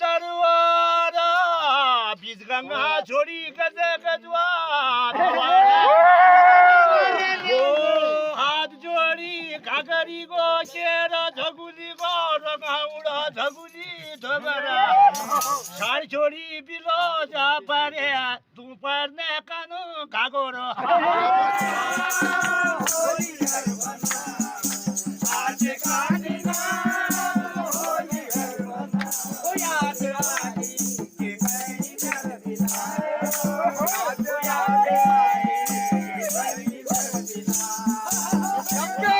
दरवारा बीज गंगा छोड़ी गज गजवार हाथ जोड़ी घागरी गो शेर झगुली गो रंगाउड़ा झगुली झगरा छाड़ छोड़ी बिलो जा परे तू पर ने कानू घागोरो आज कानी ना होली हरवना ओ याद आई के पैनी कर दिला ओ याद आई के पैनी कर दिला सबके